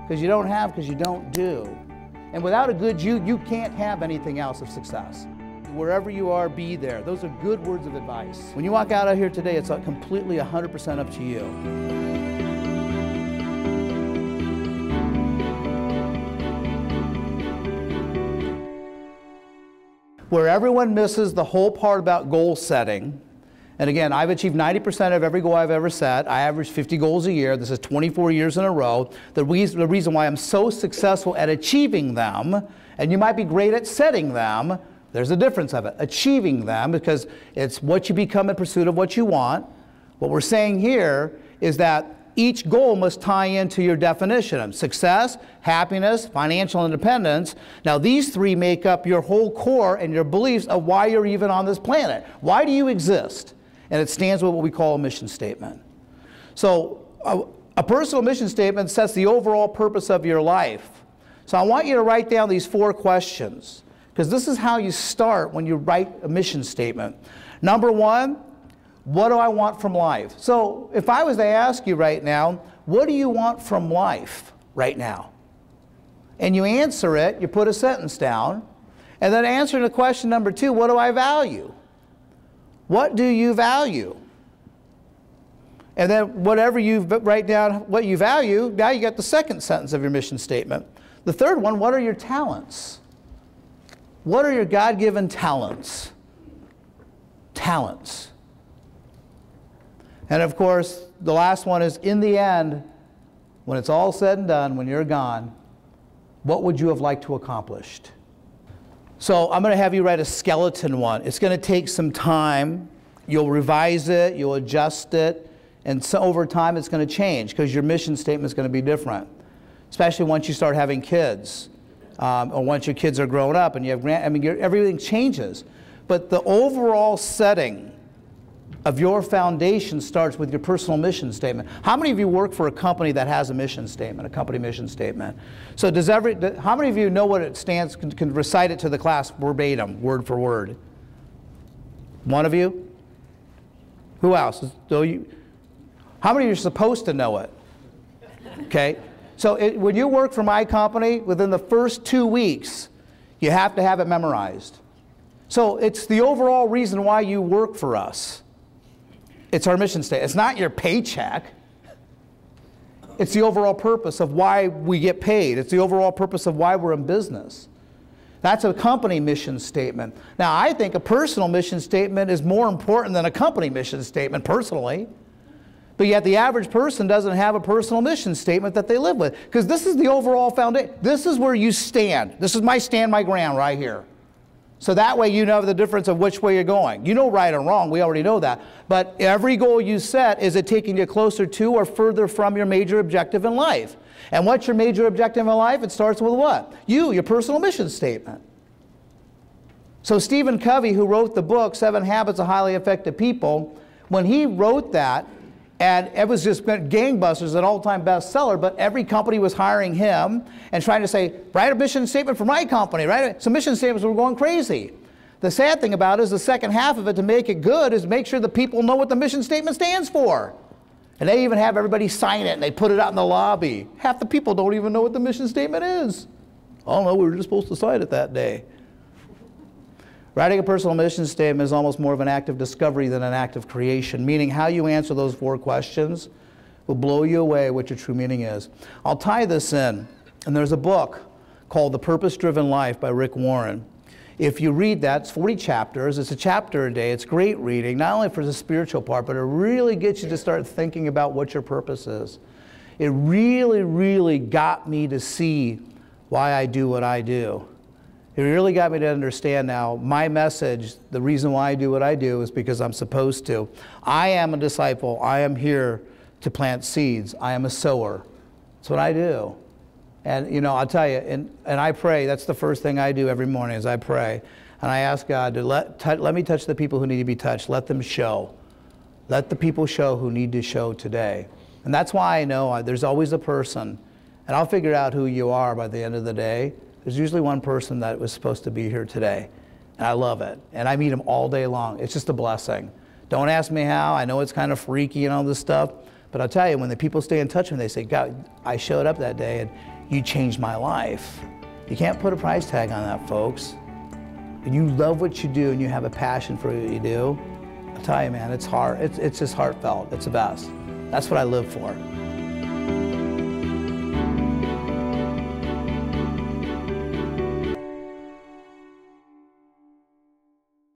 because you don't have because you don't do. And without a good you can't have anything else of success. Wherever you are, be there. Those are good words of advice. When you walk out of here today, it's completely 100% up to you. Where everyone misses the whole part about goal setting, and again, I've achieved 90% of every goal I've ever set. I average 50 goals a year. This is 24 years in a row. The reason why I'm so successful at achieving them, and you might be great at setting them, there's a difference of it. Achieving them, because it's what you become in pursuit of what you want. What we're saying here is that each goal must tie into your definition of success, happiness, financial independence. Now these three make up your whole core and your beliefs of why you're even on this planet. Why do you exist? And it stands with what we call a mission statement. So a personal mission statement sets the overall purpose of your life. So I want you to write down these 4 questions, because this is how you start when you write a mission statement. Number 1, what do I want from life? So if I was to ask you right now, what do you want from life right now? And you answer it, you put a sentence down, and then answering the question number 2, what do I value? What do you value? And then whatever you write down what you value, now you got the second sentence of your mission statement. The third one, what are your talents? What are your God-given talents? Talents. And of course, the last one is, in the end, when it's all said and done, when you're gone, what would you have liked to accomplish? So I'm going to have you write a skeleton one. It's going to take some time. You'll revise it, you'll adjust it, and so over time it's going to change, because your mission statement is going to be different, especially once you start having kids. Or once your kids are grown up and you have everything changes. But the overall setting of your foundation starts with your personal mission statement. How many of you work for a company that has a mission statement, a company mission statement? So how many of you know what it stands, can recite it to the class verbatim, word for word? One of you? Who else? How many of you are supposed to know it? Okay. So when you work for my company, within the first 2 weeks, you have to have it memorized. So it's the overall reason why you work for us. It's our mission statement. It's not your paycheck. It's the overall purpose of why we get paid. It's the overall purpose of why we're in business. That's a company mission statement. Now, I think a personal mission statement is more important than a company mission statement, personally. But yet the average person doesn't have a personal mission statement that they live with, because this is the overall foundation. This is where you stand. This is my stand my ground right here. So that way you know the difference of which way you're going. You know right or wrong, we already know that. But every goal you set, is it taking you closer to or further from your major objective in life? And what's your major objective in life? It starts with what? Your personal mission statement. So Stephen Covey, who wrote the book 7 Habits of Highly Effective People, when he wrote that, and it was just gangbusters, an all-time bestseller, but every company was hiring him and trying to say, write a mission statement for my company, right? So mission statements were going crazy. The sad thing about it is the second half of it, to make it good, is make sure the people know what the mission statement stands for. And they even have everybody sign it, and they put it out in the lobby. Half the people don't even know what the mission statement is. Oh no, we were just supposed to sign it that day. Writing a personal mission statement is almost more of an act of discovery than an act of creation, meaning how you answer those 4 questions will blow you away what your true meaning is. I'll tie this in, and there's a book called The Purpose-Driven Life by Rick Warren. If you read that, it's 40 chapters, it's a chapter a day, it's great reading, not only for the spiritual part, but it really gets you to start thinking about what your purpose is. It really, really got me to see why I do what I do. It really got me to understand now my message, the reason why I do what I do is because I'm supposed to. I am a disciple. I am here to plant seeds. I am a sower. That's what I do. And you know, I'll tell you, and I pray. That's the first thing I do every morning is I pray. And I ask God to let me touch the people who need to be touched. Let them show. Let the people show who need to show today. And that's why I know there's always a person. And I'll figure out who you are by the end of the day. There's usually one person that was supposed to be here today. And I love it. And I meet them all day long. It's just a blessing. Don't ask me how. I know it's kind of freaky and all this stuff. But I'll tell you, when the people stay in touch with me, they say, God, I showed up that day You changed my life. You can't put a price tag on that, folks. And you love what you do and you have a passion for what you do, I'll tell you, man, it's hard. It's just heartfelt. It's the best. That's what I live for.